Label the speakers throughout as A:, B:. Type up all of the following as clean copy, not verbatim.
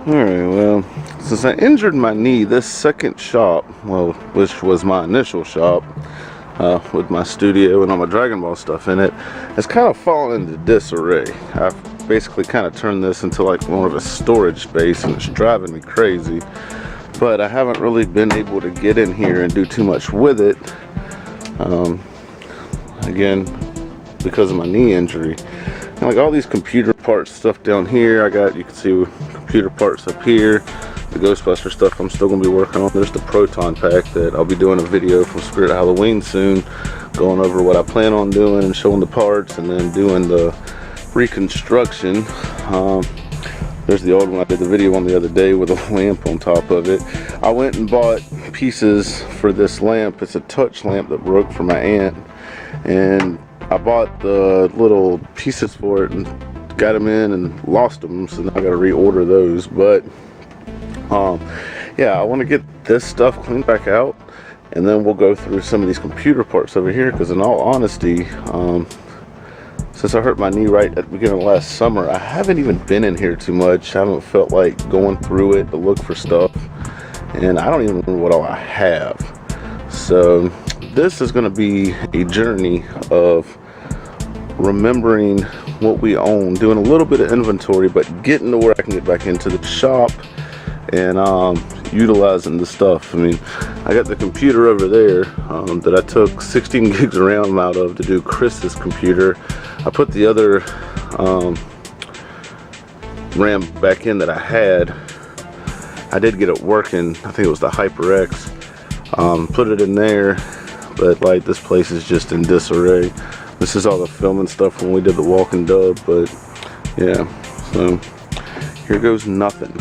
A: Alright, well, since I injured my knee, this second shop, well, which was my initial shop, with my studio and all my Dragon Ball stuff in it, has kind of fallen into disarray. I've basically kind of turned this into like more of a storage space, and it's driving me crazy. But I haven't really been able to get in here and do too much with it. Again, because of my knee injury. And like all these computer parts stuff down here, you can see computer parts up here. The Ghostbusters stuff I'm still going to be working on. There's the proton pack that I'll be doing a video from Spirit of Halloween soon, going over what I plan on doing and showing the parts, and then doing the reconstruction. There's the old one I did the video on the other day with a lamp on top of it. I went and bought pieces for this lamp. It's a touch lamp that broke for my aunt, and I bought the little pieces for it and got them in and lost them, so now I got to reorder those. But yeah, I want to get this stuff cleaned back out, and then we'll go through some of these computer parts over here, because in all honesty, since I hurt my knee right at the beginning of last summer, I haven't even been in here too much. I haven't felt like going through it to look for stuff, and I don't even remember what all I have. So this is going to be a journey of remembering what we own, doing a little bit of inventory, but getting to where I can get back into the shop and utilizing the stuff. I mean, I got the computer over there that I took 16 gigs of RAM out of to do Chris's computer. I put the other RAM back in that I had. I did get it working. I think it was the HyperX. Put it in there, but like this place is just in disarray. This is all the filming stuff when we did the walking dub, but yeah, so here goes nothing.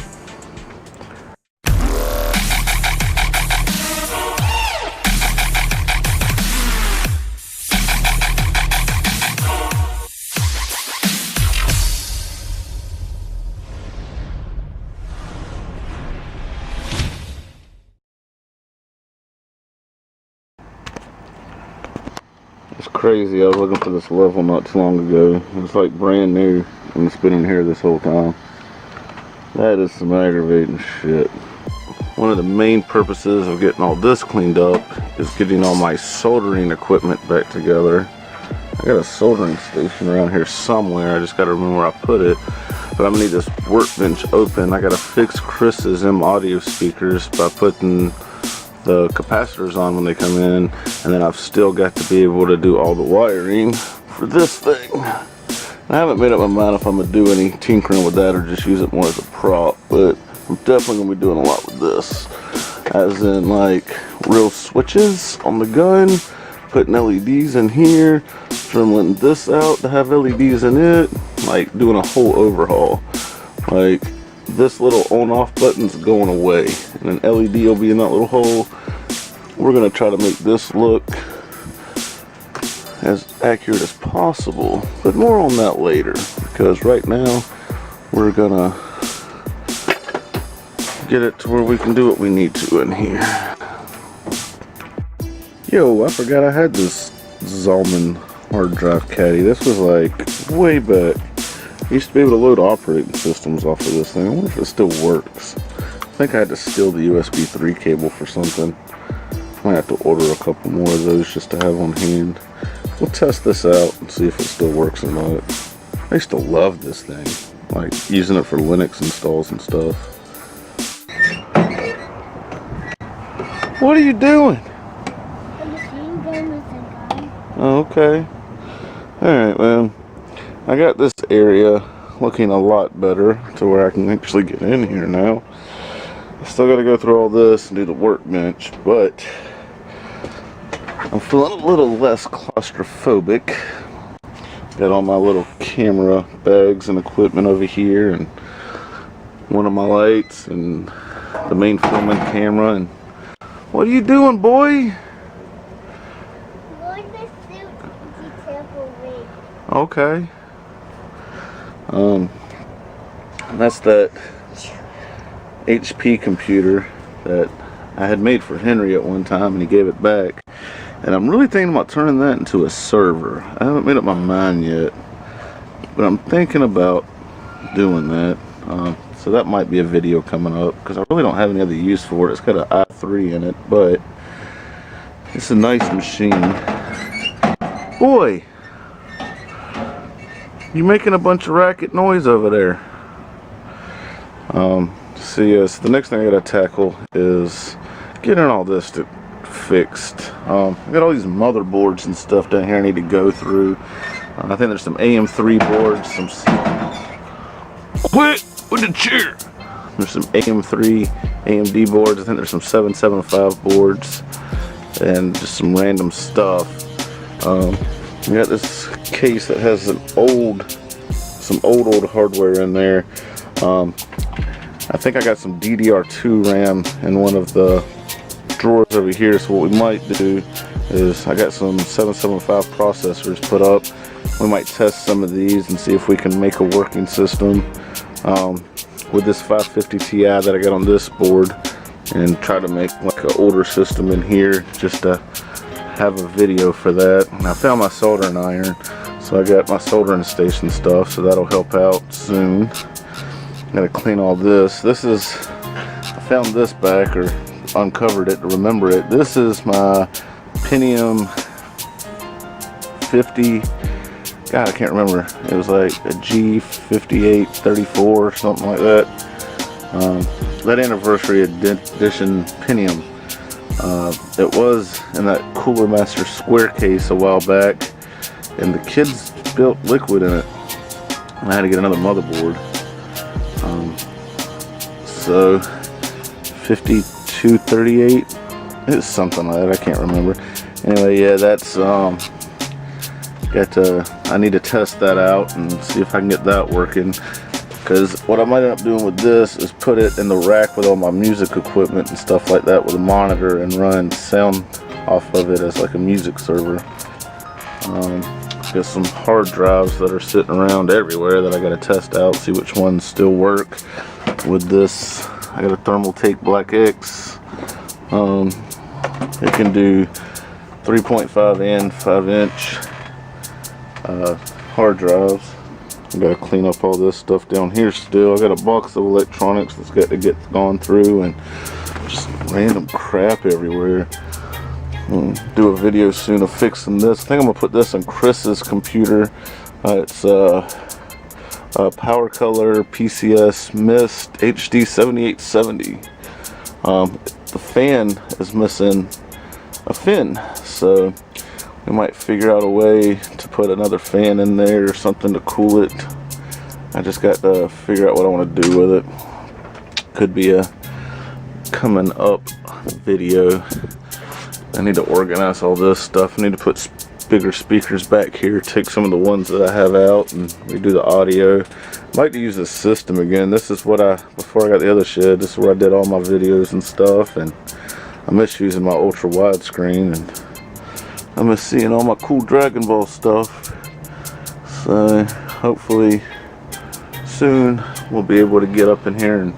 A: It's crazy. I was looking for this level not too long ago. It's like brand new, and it's been in here this whole time. That is some aggravating shit. One of the main purposes of getting all this cleaned up is getting all my soldering equipment back together. I got a soldering station around here somewhere. I just gotta remember where I put it. But I'm gonna need this workbench open. I gotta fix Chris's M audio speakers by putting the capacitors on when they come in, and then I've still got to be able to do all the wiring for this thing. I haven't made up my mind if I'm gonna do any tinkering with that or just use it more as a prop, but I'm definitely gonna be doing a lot with this, as in like real switches on the gun, putting LEDs in here, trimming this out to have LEDs in it, like doing a whole overhaul. Like this little on-off button's going away, and an LED will be in that little hole. We're gonna try to make this look as accurate as possible, but more on that later, because right now we're gonna get it to where we can do what we need to in here. Yo, I forgot I had this Zalman hard drive caddy. This was like way back. I used to be able to load operating systems off of this thing. I wonder if it still works. I think I had to steal the USB 3 cable for something. I might have to order a couple more of those just to have on hand. We'll test this out and see if it still works or not. I used to love this thing, like using it for Linux installs and stuff. What are you doing? Oh, okay. Alright, well, I got this area looking a lot better to where I can actually get in here now. I still got to go through all this and do the workbench, but I'm feeling a little less claustrophobic. Got all my little camera bags and equipment over here, and one of my lights and the main filming camera. And what are you doing, boy? Okay. That's that HP computer that I had made for Henry at one time, and he gave it back. And I'm really thinking about turning that into a server. I haven't made up my mind yet, but I'm thinking about doing that. It's so that might be a video coming up, because I really don't have any other use for it. It's got an i3 in it, but it's a nice machine. Boy, you making a bunch of racket noise over there. So the next thing I gotta tackle is getting all this fixed. I got all these motherboards and stuff down here I need to go through. I think there's some AM3 boards, Quit with the chair! There's some AM3 AMD boards. I think there's some 775 boards and just some random stuff. We got this case that has some old hardware in there. I think I got some DDR2 RAM in one of the drawers over here, so what we might do is I got some 775 processors put up. We might test some of these and see if we can make a working system with this 550 Ti that I got on this board, and try to make like an older system in here just to have a video for that. And I found my soldering iron, so I got my soldering station stuff, so that'll help out soon. Gotta clean all this. I found this back, or uncovered it to remember it. This is my Pentium 50. God, I can't remember. It was like a G5834 or something like that. That anniversary edition Pentium. It was in that Cooler Master square case a while back, and the kids built liquid in it. I had to get another motherboard. So 5238, it's something like that, I can't remember. Anyway, yeah, that's I need to test that out and see if I can get that working, because what I might end up doing with this is put it in the rack with all my music equipment and stuff like that, with a monitor, and run sound off of it as like a music server. Got some hard drives that are sitting around everywhere that I got to test out, see which ones still work with this. I got a Thermaltake Black X. It can do 3.5 and 5-inch hard drives. I got to clean up all this stuff down here still. I got a box of electronics that's got to get gone through, and just random crap everywhere. Do a video soon of fixing this. I think I'm gonna put this on Chris's computer. It's Power Color PCS Mist HD 7870. The fan is missing a fin, so we might figure out a way to put another fan in there or something to cool it. I just got to figure out what I want to do with it. Could be a coming up video. I need to organize all this stuff. I need to put bigger speakers back here, take some of the ones that I have out, and redo the audio. I like to use this system again. This is what before I got the other shed, this is where I did all my videos and stuff, and I miss using my ultra widescreen, and I miss seeing all my cool Dragon Ball stuff. So hopefully soon we'll be able to get up in here and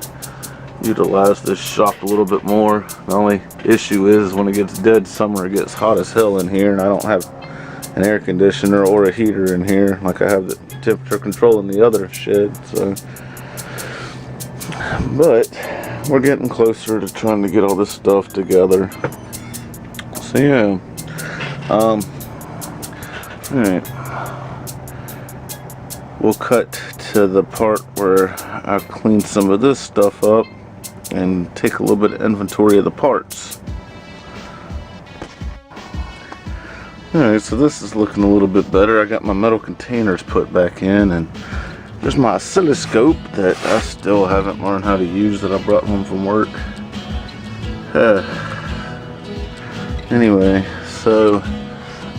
A: utilize this shop a little bit more. The only issue is when it gets dead summer, it gets hot as hell in here, and I don't have an air conditioner or a heater in here like I have the temperature control in the other shed. So, but we're getting closer to trying to get all this stuff together. So yeah, all right, we'll cut to the part where I clean some of this stuff up and take a little bit of inventory of the parts. Alright, so this is looking a little bit better. I got my metal containers put back in, and there's my oscilloscope that I still haven't learned how to use, that I brought home from work. Anyway, so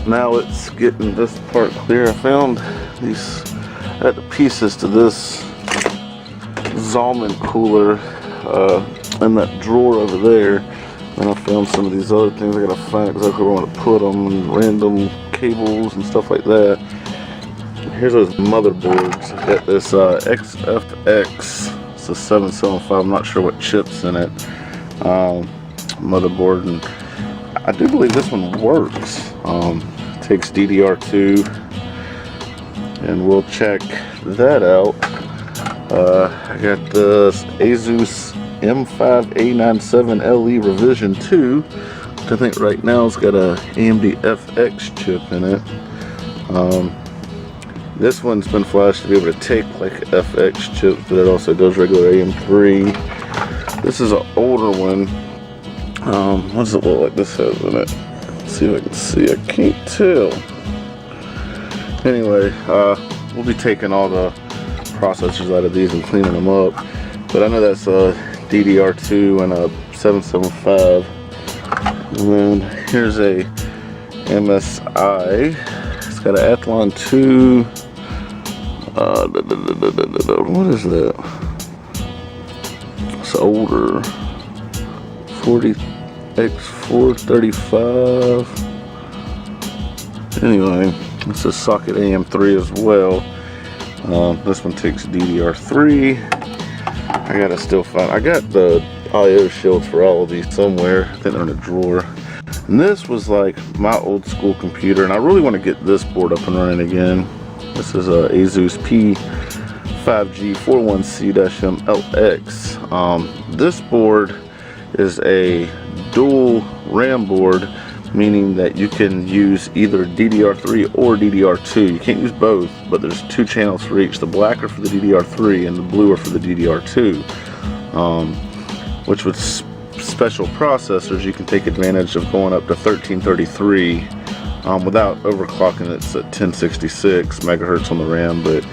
A: now it's getting this part clear. I found these the pieces to this Zalman cooler in that drawer over there, and I found some of these other things. I gotta find exactly where I want to put them, and random cables and stuff like that. Here's those motherboards. I got this XFX, it's a 775, I'm not sure what chip's in it, motherboard, and I do believe this one works. Takes DDR2, and we'll check that out. I got this Asus M5A97LE Revision 2, which I think right now has got a AMD FX chip in it. This one's been flashed to be able to take like FX chips, but it also does regular AM3. This is an older one. What does it look like this has in it? Let's see if I can see. I can't tell. Anyway, we'll be taking all the processors out of these and cleaning them up. But I know that's a DDR2 and a 775. And then here's a MSI. It's got an Athlon 2. What is that? It's older. 40X435. Anyway, this is socket AM3 as well. This one takes DDR3. I gotta still find. I got the I/O shields for all of these somewhere. I think they're in a drawer. And this was like my old school computer, and I really want to get this board up and running again. This is a Asus P5G41C-MLX. This board is a dual RAM board, meaning that you can use either DDR3 or DDR2. You can't use both, but there's 2 channels for each. The black are for the DDR3 and the blue are for the DDR2. Which with special processors, you can take advantage of going up to 1333 without overclocking. It's at 1066 megahertz on the RAM, but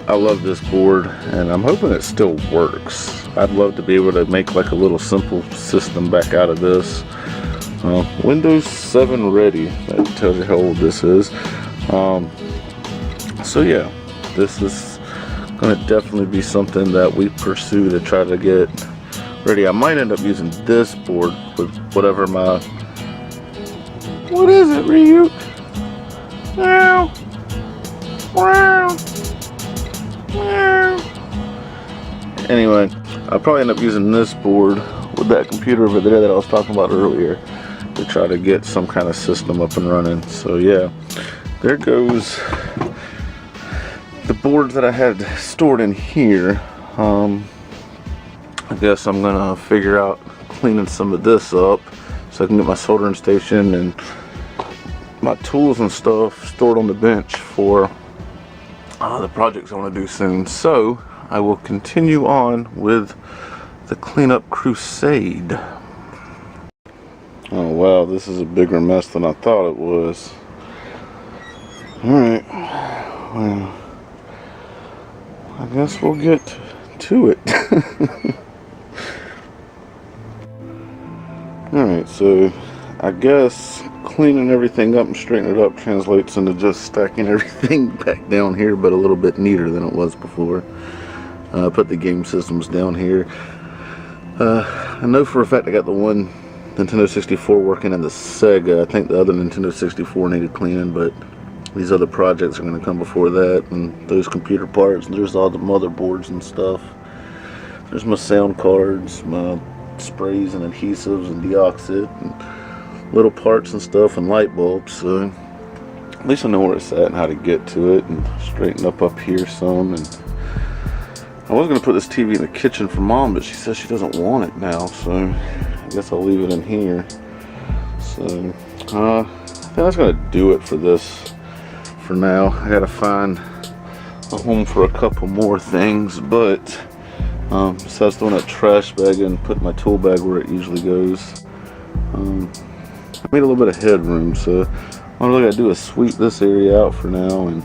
A: I love this board and I'm hoping it still works. I'd love to be able to make like a little simple system back out of this. Windows 7 ready. That tells you how old this is. So yeah, this is going to definitely be something that we pursue to try to get ready. I might end up using this board with whatever my... What is it, Ryuk? Meow. Meow. Meow. Anyway, I'll probably end up using this board with that computer over there that I was talking about earlier to try to get some kind of system up and running. So yeah, there goes the boards that I had stored in here. I guess I'm gonna figure out cleaning some of this up so I can get my soldering station and my tools and stuff stored on the bench for the projects I want to do soon. So I will continue on with the cleanup crusade. Oh wow, this is a bigger mess than I thought it was. Alright, well, I guess we'll get to it. Alright, so I guess cleaning everything up and straightening it up translates into just stacking everything back down here, but a little bit neater than it was before. Put the game systems down here. I know for a fact I got the one Nintendo 64 working and the Sega. I think the other Nintendo 64 needed cleaning, but these other projects are going to come before that, and those computer parts, and there's all the motherboards and stuff. There's my sound cards, my sprays and adhesives and deoxit and little parts and stuff and light bulbs. So at least I know where it's at and how to get to it, and straighten up here some. And I was going to put this TV in the kitchen for Mom, but she says she doesn't want it now, so I guess I'll leave it in here. So I think that's going to do it for this for now. I got to find a home for a couple more things, but besides throwing that trash bag and putting my tool bag where it usually goes, I made a little bit of headroom, so all I really got to do is sweep this area out for now, and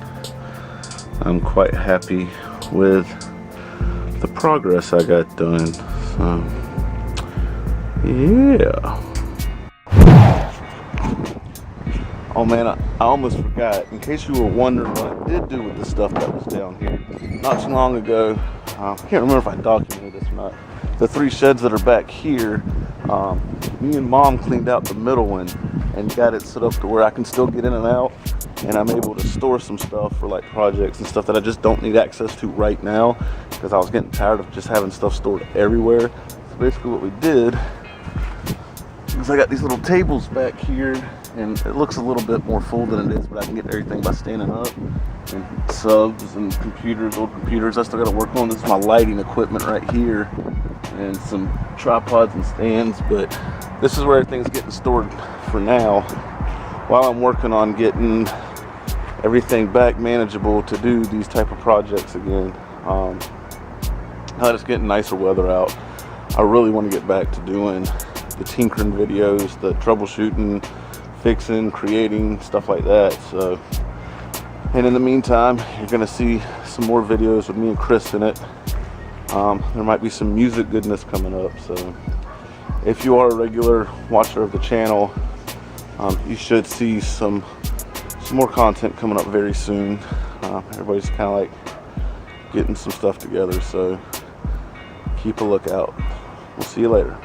A: I'm quite happy with the progress I got done. So yeah. Oh man, I almost forgot. In case you were wondering what I did do with the stuff that was down here not too long ago, I can't remember if I documented this or not. The 3 sheds that are back here, me and Mom cleaned out the middle one and got it set up to where I can still get in and out, and I'm able to store some stuff for like projects and stuff that I just don't need access to right now, because I was getting tired of just having stuff stored everywhere. So basically what we did is I got these little tables back here, and it looks a little bit more full than it is, but I can get everything by standing up. And subs and computers, old computers I still got to work on. This is my lighting equipment right here, and some tripods and stands, but this is where everything's getting stored for now, while I'm working on getting everything back manageable to do these type of projects again. Now that it's getting nicer weather out, I really want to get back to doing the tinkering videos, the troubleshooting, fixing, creating, stuff like that. So, and in the meantime, you're gonna see some more videos with me and Chris in it. There might be some music goodness coming up, so if you are a regular watcher of the channel, you should see some more content coming up very soon. Everybody's kind of like getting some stuff together, so keep a lookout. We'll see you later.